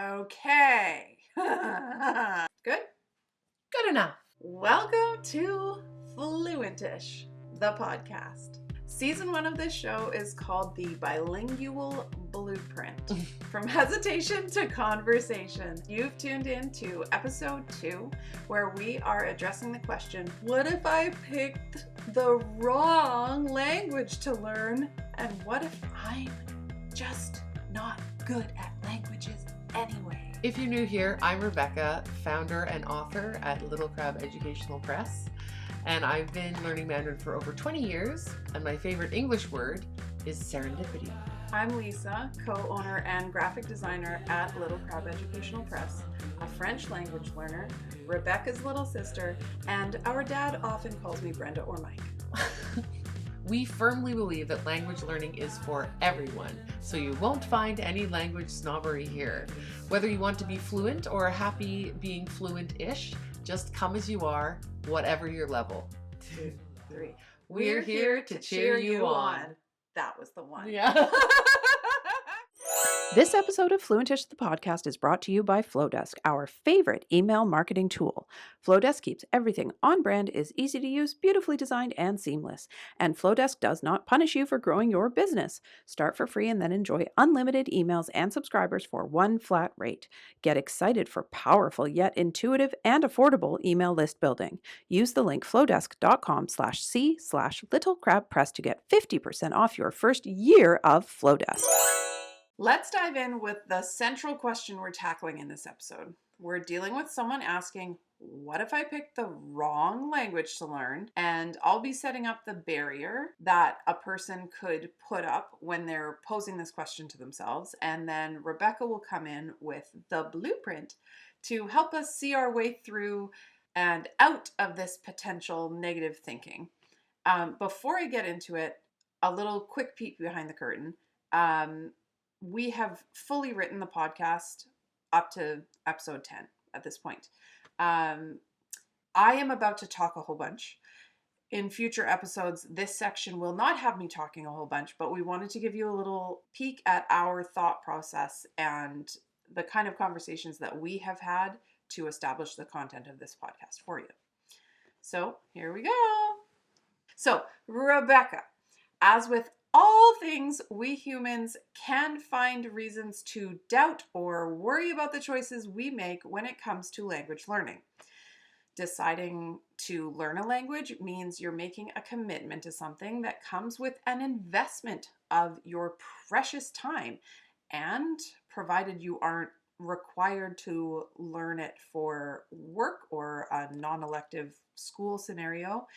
Okay. Good? Good enough. Welcome to Fluentish, the podcast. Season 1 of this show is called the Bilingual Blueprint. From hesitation to conversation. You've tuned in to episode 2, where we are addressing the question, what if I picked the wrong language to learn? And what if I'm just not good at languages anyway? If you're new here, I'm Rebecca, founder and author at Little Crab Educational Press, and I've been learning Mandarin for over 20 years, and my favorite English word is serendipity. I'm Lisa, co-owner and graphic designer at Little Crab Educational Press, a French language learner, Rebecca's little sister, and our dad often calls me Brenda or Mike. We firmly believe that language learning is for everyone, so you won't find any language snobbery here. Whether you want to be fluent or happy being fluent-ish, just come as you are, whatever your level. 2, 3. We're here to cheer you on. That was the one. Yeah. This episode of Fluentish, the podcast, is brought to you by Flowdesk, our favorite email marketing tool. Flowdesk keeps everything on brand, is easy to use, beautifully designed, and seamless. And Flowdesk does not punish you for growing your business. Start for free and then enjoy unlimited emails and subscribers for one flat rate. Get excited for powerful yet intuitive and affordable email list building. Use the link flowdesk.com/c/littlecrabpress to get 50% off your first year of Flowdesk. Let's dive in with the central question we're tackling in this episode. We're dealing with someone asking, what if I picked the wrong language to learn? And I'll be setting up the barrier that a person could put up when they're posing this question to themselves. And then Rebecca will come in with the blueprint to help us see our way through and out of this potential negative thinking. Before I get into it, a little quick peek behind the curtain. We have fully written the podcast up to episode 10 at this point. I am about to talk a whole bunch. In future episodes, this section will not have me talking a whole bunch, but we wanted to give you a little peek at our thought process and the kind of conversations that we have had to establish the content of this podcast for you. So here we go. So Rebecca, as with all things, we humans can find reasons to doubt or worry about the choices we make when it comes to language learning. Deciding to learn a language means you're making a commitment to something that comes with an investment of your precious time. And provided you aren't required to learn it for work or a non-elective school scenario,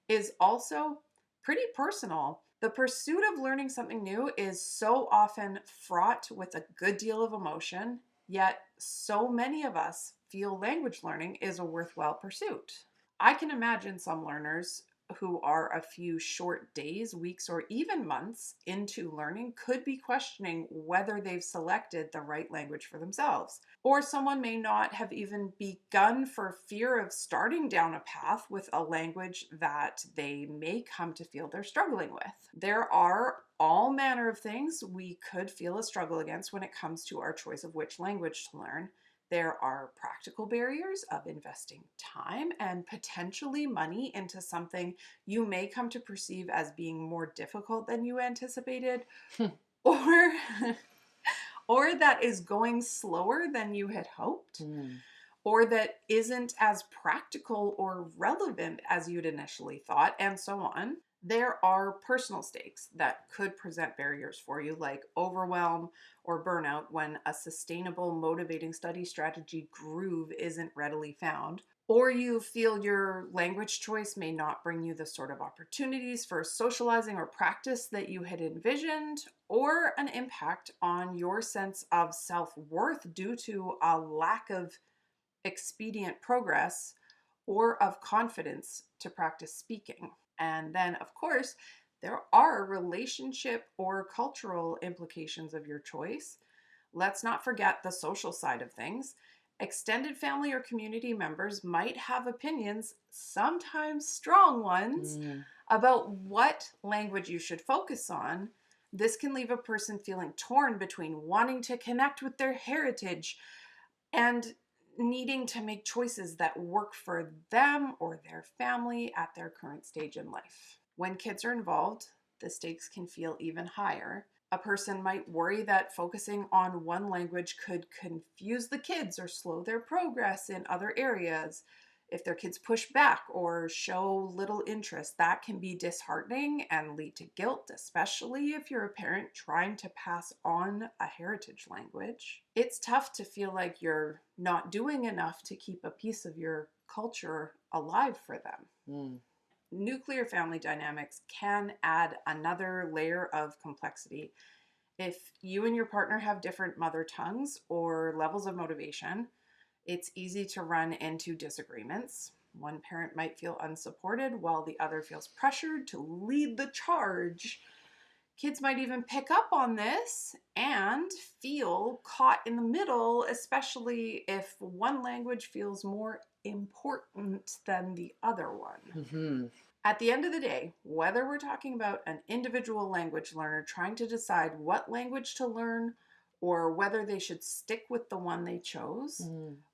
is also pretty personal. The pursuit of learning something new is so often fraught with a good deal of emotion, yet so many of us feel language learning is a worthwhile pursuit. I can imagine some learners who are a few short days, weeks, or even months into learning could be questioning whether they've selected the right language for themselves. Or someone may not have even begun for fear of starting down a path with a language that they may come to feel they're struggling with. There are all manner of things we could feel a struggle against when it comes to our choice of which language to learn. There are practical barriers of investing time and potentially money into something you may come to perceive as being more difficult than you anticipated, or that is going slower than you had hoped, or that isn't as practical or relevant as you'd initially thought, and so on. There are personal stakes that could present barriers for you, like overwhelm or burnout when a sustainable, motivating study strategy groove isn't readily found. Or you feel your language choice may not bring you the sort of opportunities for socializing or practice that you had envisioned, or an impact on your sense of self-worth due to a lack of expedient progress or of confidence to practice speaking. And then, of course, there are relationship or cultural implications of your choice. Let's not forget the social side of things. Extended family or community members might have opinions, sometimes strong ones, about what language you should focus on This can leave a person feeling torn between wanting to connect with their heritage and needing to make choices that work for them or their family at their current stage in life. When kids are involved, the stakes can feel even higher. A person might worry that focusing on one language could confuse the kids or slow their progress in other areas. If their kids push back or show little interest, that can be disheartening and lead to guilt, especially if you're a parent trying to pass on a heritage language. It's tough to feel like you're not doing enough to keep a piece of your culture alive for them. Nuclear family dynamics can add another layer of complexity. If you and your partner have different mother tongues or levels of motivation, it's easy to run into disagreements. One parent might feel unsupported while the other feels pressured to lead the charge. Kids might even pick up on this and feel caught in the middle, especially if one language feels more important than the other one. At the end of the day, whether we're talking about an individual language learner trying to decide what language to learn or whether they should stick with the one they chose,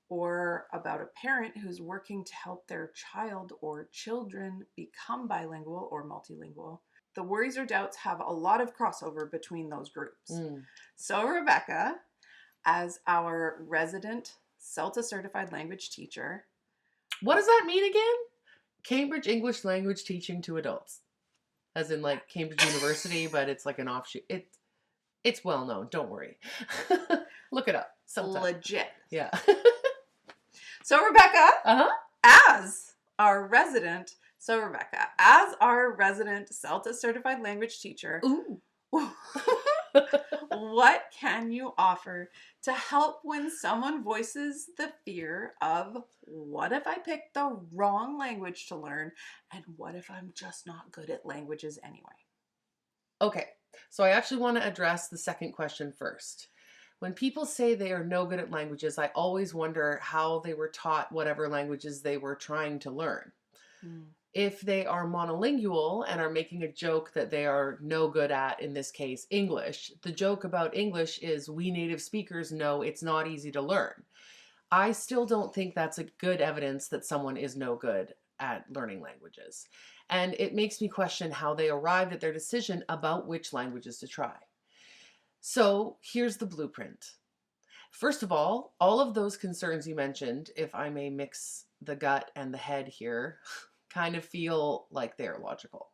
or about a parent who's working to help their child or children become bilingual or multilingual, the worries or doubts have a lot of crossover between those groups. So Rebecca, as our resident CELTA certified language teacher. What does that mean again? Cambridge English Language Teaching to Adults. As in like Cambridge University, but it's like an offshoot. It's well known, don't worry. Look it up. CELTA. Legit. Yeah. So Rebecca, as our resident CELTA certified language teacher, what can you offer to help when someone voices the fear of, what if I pick the wrong language to learn? And what if I'm just not good at languages anyway? Okay, so I actually want to address the second question first. When people say they are no good at languages, I always wonder how they were taught whatever languages they were trying to learn. If they are monolingual and are making a joke that they are no good at, in this case, English, the joke about English is we native speakers know it's not easy to learn. I still don't think that's a good evidence that someone is no good at learning languages. And it makes me question how they arrived at their decision about which languages to try. So here's the blueprint. First of all of those concerns you mentioned, if I may mix the gut and the head here, kind of feel like they're logical,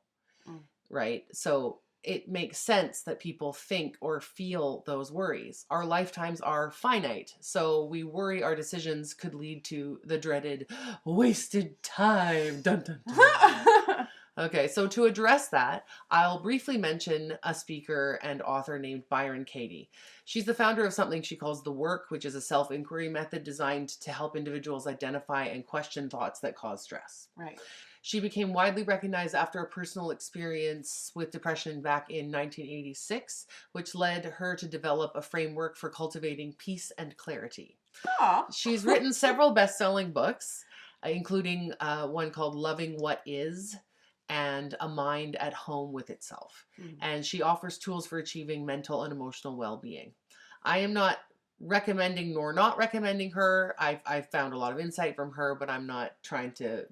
right? So it makes sense that people think or feel those worries. Our lifetimes are finite, so we worry our decisions could lead to the dreaded wasted time. Dun, dun, dun. Okay, so to address that, I'll briefly mention a speaker and author named Byron Katie. She's the founder of something she calls The Work, which is a self-inquiry method designed to help individuals identify and question thoughts that cause stress. Right. She became widely recognized after a personal experience with depression back in 1986, which led her to develop a framework for cultivating peace and clarity. She's written several best-selling books, including one called Loving What Is and A Mind at Home with Itself. And she offers tools for achieving mental and emotional well-being. I am not recommending nor not recommending her. I've found a lot of insight from her, but I'm not trying to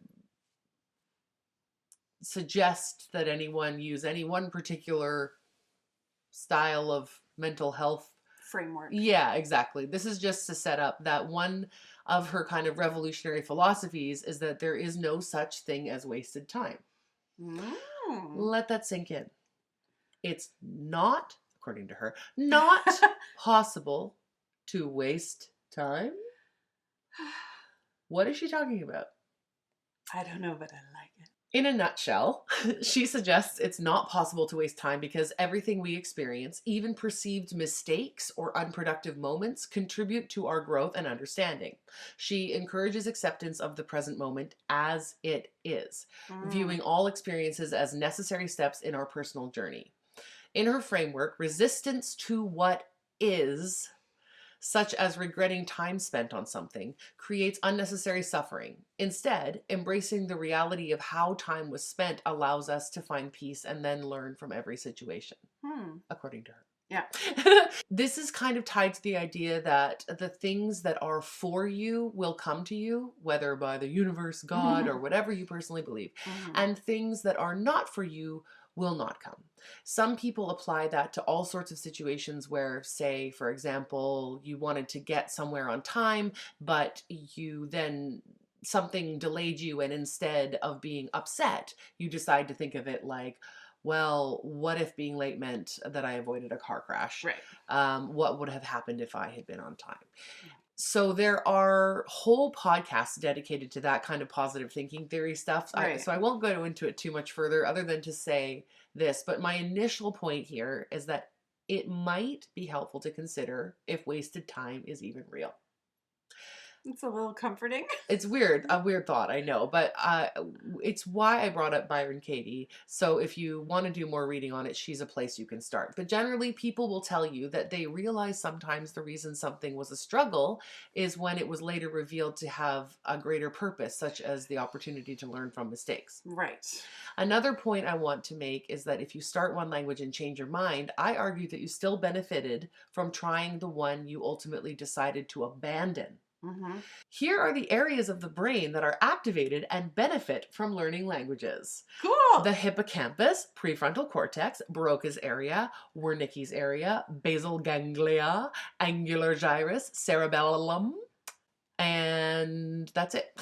suggest that anyone use any one particular style of mental health framework. Yeah, exactly. This is just to set up that one of her kind of revolutionary philosophies is that there is no such thing as wasted time. Let that sink in. It's not, according to her, not possible to waste time. What is she talking about? I don't know, but I like it. In a nutshell, she suggests it's not possible to waste time because everything we experience, even perceived mistakes or unproductive moments, contribute to our growth and understanding. She encourages acceptance of the present moment as it is, viewing all experiences as necessary steps in our personal journey. In her framework, resistance to what is such as regretting time spent on something, creates unnecessary suffering. Instead, embracing the reality of how time was spent allows us to find peace and then learn from every situation, according to her. Yeah. This is kind of tied to the idea that the things that are for you will come to you, whether by the universe, God, or whatever you personally believe. And things that are not for you will not come. Some people apply that to all sorts of situations where, say, for example, you wanted to get somewhere on time, but you then something delayed you, and instead of being upset, you decide to think of it like, well, what if being late meant that I avoided a car crash? Right. What would have happened if I had been on time? So there are whole podcasts dedicated to that kind of positive thinking theory stuff. Right. So I won't go into it too much further other than to say this. But my initial point here is that it might be helpful to consider if wasted time is even real. It's a little comforting. It's weird, a weird thought, I know, but it's why I brought up Byron Katie. So if you want to do more reading on it, she's a place you can start. But generally, people will tell you that they realize sometimes the reason something was a struggle is when it was later revealed to have a greater purpose, such as the opportunity to learn from mistakes. Right. Another point I want to make is that if you start one language and change your mind, I argue that you still benefited from trying the one you ultimately decided to abandon. Here are the areas of the brain that are activated and benefit from learning languages. Cool. The hippocampus, prefrontal cortex, Broca's area, Wernicke's area, basal ganglia, angular gyrus, cerebellum, and that's it.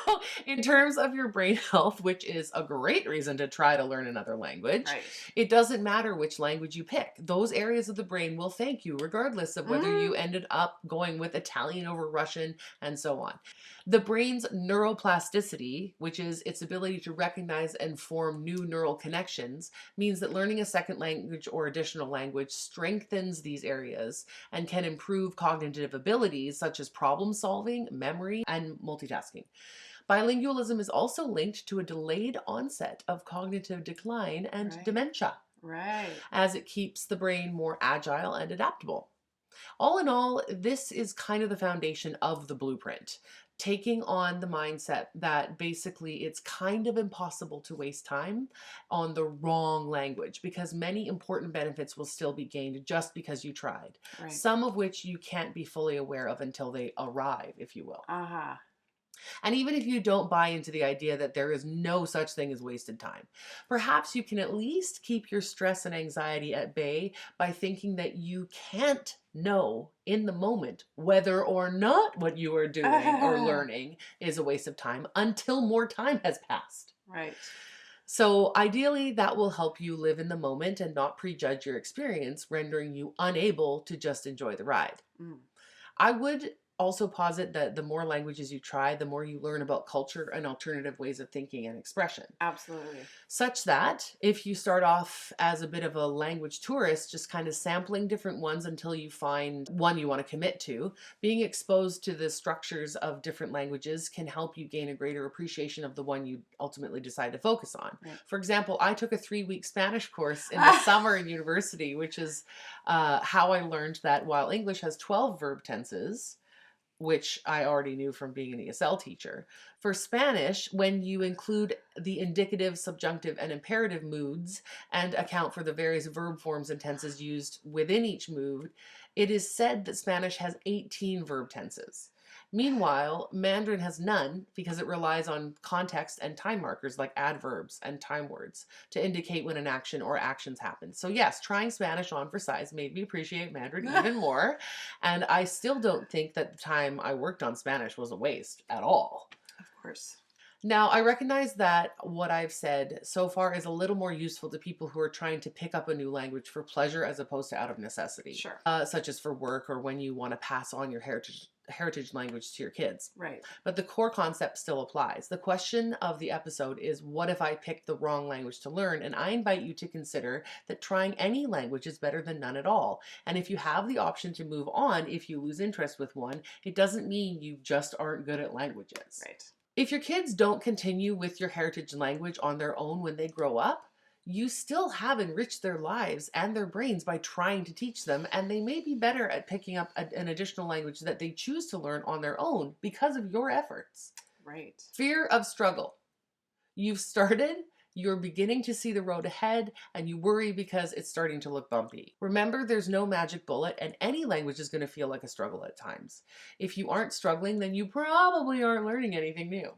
So in terms of your brain health, which is a great reason to try to learn another language, Right. it doesn't matter which language you pick. Those areas of the brain will thank you regardless of whether you ended up going with Italian over Russian and so on. The brain's neuroplasticity, which is its ability to recognize and form new neural connections, means that learning a second language or additional language strengthens these areas and can improve cognitive abilities such as problem solving, memory, and multitasking. Bilingualism is also linked to a delayed onset of cognitive decline and dementia, as it keeps the brain more agile and adaptable. All in all, this is kind of the foundation of the blueprint, taking on the mindset that basically it's kind of impossible to waste time on the wrong language because many important benefits will still be gained just because you tried, some of which you can't be fully aware of until they arrive, if you will. And even if you don't buy into the idea that there is no such thing as wasted time, perhaps you can at least keep your stress and anxiety at bay by thinking that you can't know in the moment whether or not what you are doing or learning is a waste of time until more time has passed. Right. So ideally, that will help you live in the moment and not prejudge your experience, rendering you unable to just enjoy the ride. I would also posit that the more languages you try, the more you learn about culture and alternative ways of thinking and expression. Absolutely. Such that if you start off as a bit of a language tourist, just kind of sampling different ones until you find one you want to commit to, being exposed to the structures of different languages can help you gain a greater appreciation of the one you ultimately decide to focus on. For example, I took a 3-week Spanish course in the summer in university, which is how I learned that while English has 12 verb tenses, which I already knew from being an ESL teacher. For Spanish, when you include the indicative, subjunctive, and imperative moods and account for the various verb forms and tenses used within each mood, it is said that Spanish has 18 verb tenses. Meanwhile, Mandarin has none because it relies on context and time markers like adverbs and time words to indicate when an action or actions happen. So yes, trying Spanish on for size made me appreciate Mandarin even more. And I still don't think that the time I worked on Spanish was a waste at all. Of course. Now, I recognize that what I've said so far is a little more useful to people who are trying to pick up a new language for pleasure as opposed to out of necessity. Sure. Such as for work or when you want to pass on your heritage language to your kids. Right. But the core concept still applies. The question of the episode is, what if I picked the wrong language to learn? And I invite you to consider that trying any language is better than none at all. And if you have the option to move on if you lose interest with one, it doesn't mean you just aren't good at languages. Right. If your kids don't continue with your heritage language on their own when they grow up, you still have enriched their lives and their brains by trying to teach them, and they may be better at picking up an additional language that they choose to learn on their own because of your efforts. Right. Fear of struggle. You've started, you're beginning to see the road ahead, and you worry because it's starting to look bumpy. Remember, there's no magic bullet, and any language is going to feel like a struggle at times. If you aren't struggling, then you probably aren't learning anything new.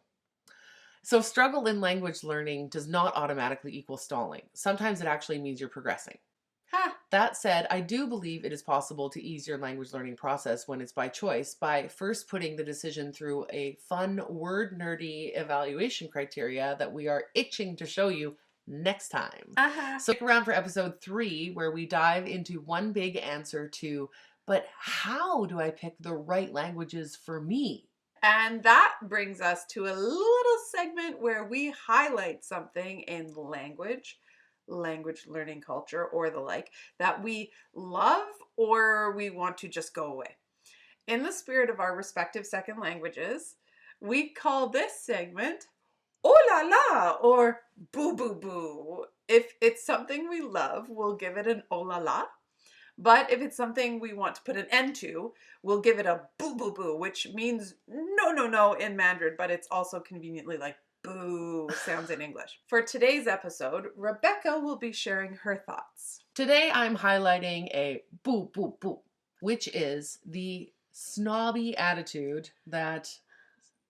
So struggle in language learning does not automatically equal stalling. Sometimes it actually means you're progressing. Ha! That said, I do believe it is possible to ease your language learning process when it's by choice by first putting the decision through a fun, word nerdy evaluation criteria that we are itching to show you next time. So stick around for episode 3, where we dive into one big answer to, but how do I pick the right languages for me? And that brings us to a little segment where we highlight something in language learning culture, or the like, that we love or we want to just go away. In the spirit of our respective second languages, we call this segment "Oh la la" or "Boo boo boo." If it's something we love, we'll give it an "Oh la la." But if it's something we want to put an end to, we'll give it a "boo boo boo," which means no, no, no in Mandarin, but it's also conveniently like boo sounds in English. For today's episode, Rebecca will be sharing her thoughts. Today I'm highlighting a boo boo boo, which is the snobby attitude that,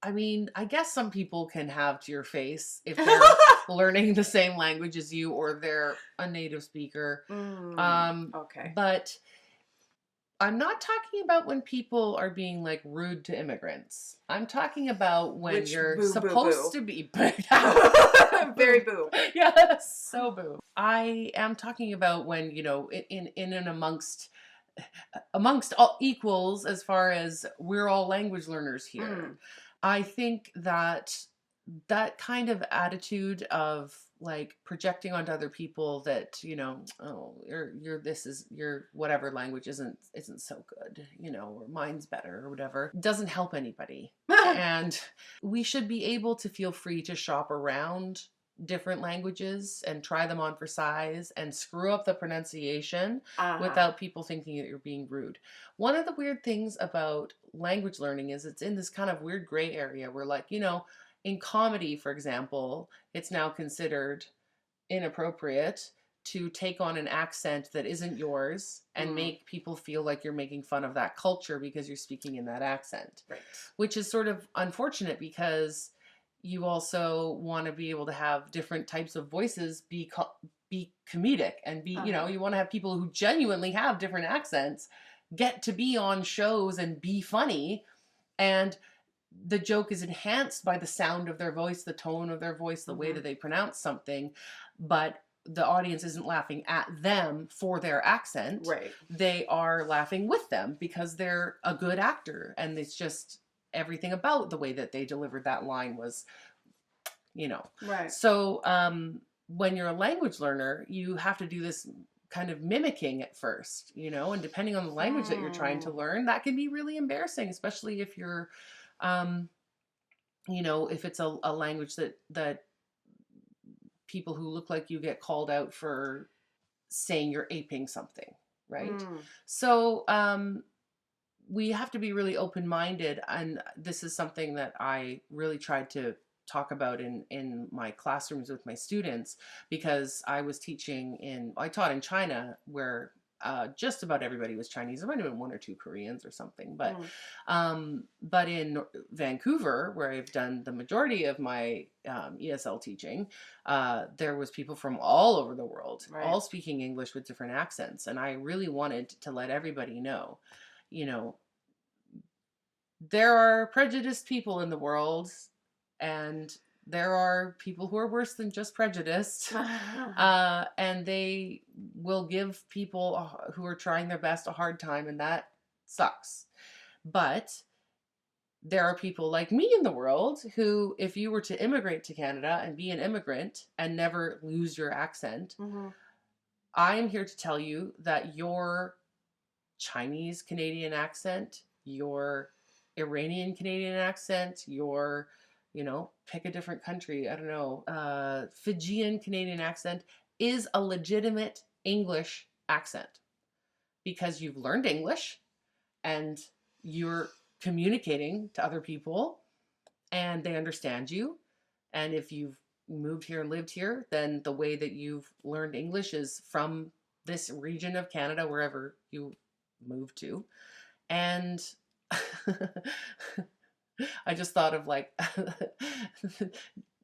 I mean, I guess some people can have to your face if they're learning the same language as you or they're a native speaker. Okay. But I'm not talking about when people are being like rude to immigrants. I'm talking about when Which you're boo, boo, supposed boo. to be Very boo. Yes, so boo. I am talking about when, you know, in and amongst all equals, as far as we're all language learners here. I think that that kind of attitude of like projecting onto other people that, you know, oh, your whatever language isn't so good, you know, or mine's better or whatever, doesn't help anybody. And we should be able to feel free to shop around different languages and try them on for size and screw up the pronunciation without people thinking that you're being rude. One of the weird things about language learning is it's in this kind of weird gray area where, like, you know, in comedy, for example, it's now considered inappropriate to take on an accent that isn't yours and make people feel like you're making fun of that culture because you're speaking in that accent. Right. Which is sort of unfortunate because you also want to be able to have different types of voices be comedic and be, you know, you want to have people who genuinely have different accents get to be on shows and be funny, and the joke is enhanced by the sound of their voice, the tone of their voice, the way that they pronounce something, but the audience isn't laughing at them for their accent. Right. They are laughing with them because they're a good actor, and it's just everything about the way that they delivered that line was, you know. Right. So when you're a language learner, you have to do this kind of mimicking at first, you know, and depending on the language that you're trying to learn, that can be really embarrassing, especially if you're, you know, if it's a language that people who look like you get called out for saying you're aping something, right? So we have to be really open-minded, and this is something that I really tried to talk about in my classrooms with my students, because I taught in China, where just about everybody was Chinese. There might have been 1 or 2 Koreans or something, but in Vancouver, where I've done the majority of my ESL teaching, there was people from all over the world, all speaking English with different accents, and I really wanted to let everybody know, you know, there are prejudiced people in the world, and there are people who are worse than just prejudiced, and they will give people who are trying their best a hard time, and that sucks. But there are people like me in the world who, if you were to immigrate to Canada and be an immigrant and never lose your accent, I am here to tell you that your Chinese Canadian accent, your Iranian Canadian accent, your, you know, pick a different country, I don't know, Fijian Canadian accent is a legitimate English accent because you've learned English and you're communicating to other people and they understand you. And if you've moved here and lived here, then the way that you've learned English is from this region of Canada, wherever you moved to. And I just thought of like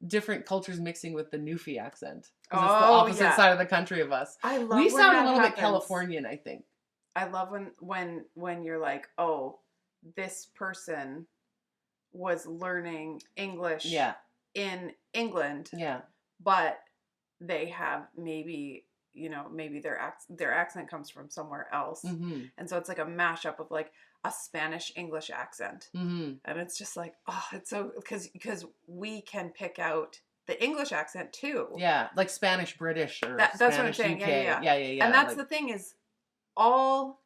different cultures mixing with the Newfie accent. Because it's the opposite side of the country of us. I love we when sound that a little bit happens. Californian, I think. I love when you're like, oh, this person was learning English in England. Yeah. But they have maybe their accent comes from somewhere else. Mm-hmm. And so it's like a mashup of like a Spanish English accent. Mm-hmm. And it's just like, oh, it's so because we can pick out the English accent too. Yeah, like Spanish British or that's Spanish what I'm saying. UK. Yeah. And that's the thing is, all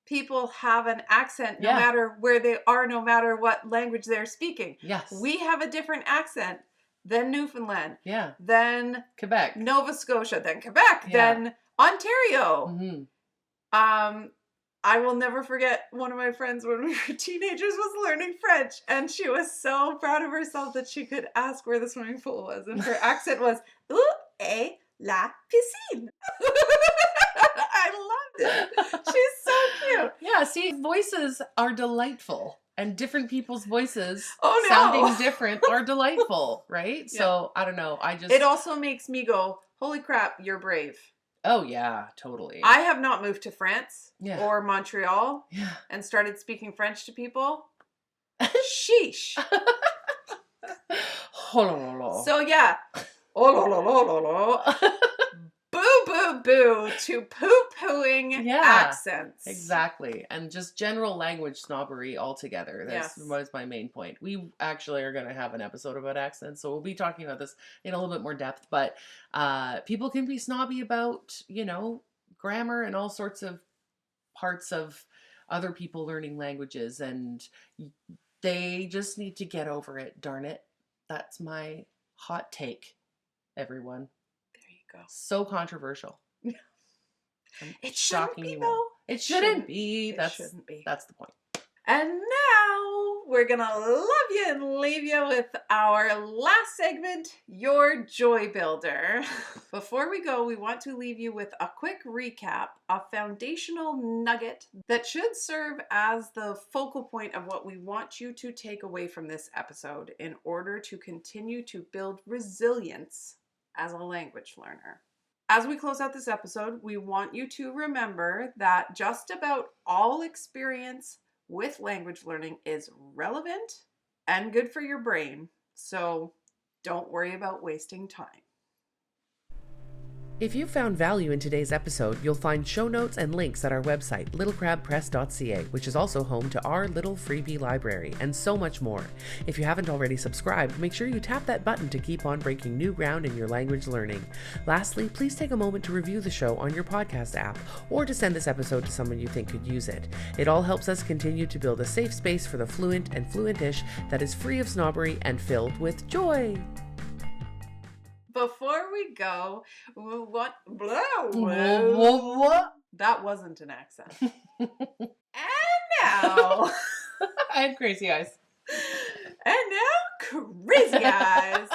people have an accent no matter where they are, no matter what language they're speaking. Yes. We have a different accent than Newfoundland. Yeah. Then Quebec. Nova Scotia. Then Quebec. Then Ontario. Mm-hmm. I will never forget one of my friends when we were teenagers was learning French, and she was so proud of herself that she could ask where the swimming pool was, and her accent was "Où est la piscine?" I loved it. She's so cute. Yeah, see, voices are delightful, and different people's voices no. sounding different are delightful, right? Yeah. So I don't know. It also makes me go, "Holy crap, you're brave." Oh yeah, totally. I have not moved to France or Montreal and started speaking French to people. Sheesh. So yeah. Boo, boo, boo to poo-pooing accents. Exactly. And just general language snobbery altogether. That was my main point. We actually are going to have an episode about accents, so we'll be talking about this in a little bit more depth. But people can be snobby about, grammar and all sorts of parts of other people learning languages, and they just need to get over it, darn it. That's my hot take, everyone. Go. So controversial. It shouldn't be, though. It shouldn't be. That's the point. And now we're going to love you and leave you with our last segment, Your Joy Builder. Before we go, we want to leave you with a quick recap, a foundational nugget that should serve as the focal point of what we want you to take away from this episode in order to continue to build resilience as a language learner. As we close out this episode, we want you to remember that just about all experience with language learning is relevant and good for your brain, so don't worry about wasting time. If you found value in today's episode, you'll find show notes and links at our website, littlecrabpress.ca, which is also home to our little freebie library, and so much more. If you haven't already subscribed, make sure you tap that button to keep on breaking new ground in your language learning. Lastly, please take a moment to review the show on your podcast app, or to send this episode to someone you think could use it. It all helps us continue to build a safe space for the fluent and fluentish that is free of snobbery and filled with joy. Before we go, that wasn't an accent. And now, I had crazy eyes. And now, crazy eyes.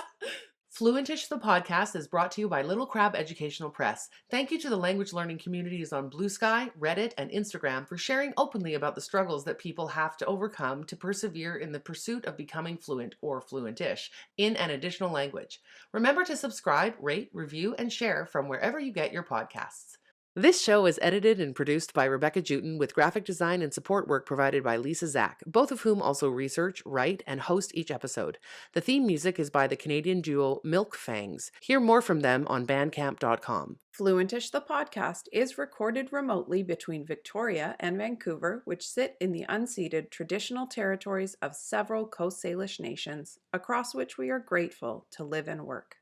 Fluentish, the podcast, is brought to you by Little Crab Educational Press. Thank you to the language learning communities on Blue Sky, Reddit, and Instagram for sharing openly about the struggles that people have to overcome to persevere in the pursuit of becoming fluent or fluentish in an additional language. Remember to subscribe, rate, review, and share from wherever you get your podcasts. This show is edited and produced by Rebecca Juten with graphic design and support work provided by Lisa Zach, both of whom also research, write, and host each episode. The theme music is by the Canadian duo Milk Fangs. Hear more from them on bandcamp.com. Fluentish the podcast is recorded remotely between Victoria and Vancouver, which sit in the unceded traditional territories of several Coast Salish nations, across which we are grateful to live and work.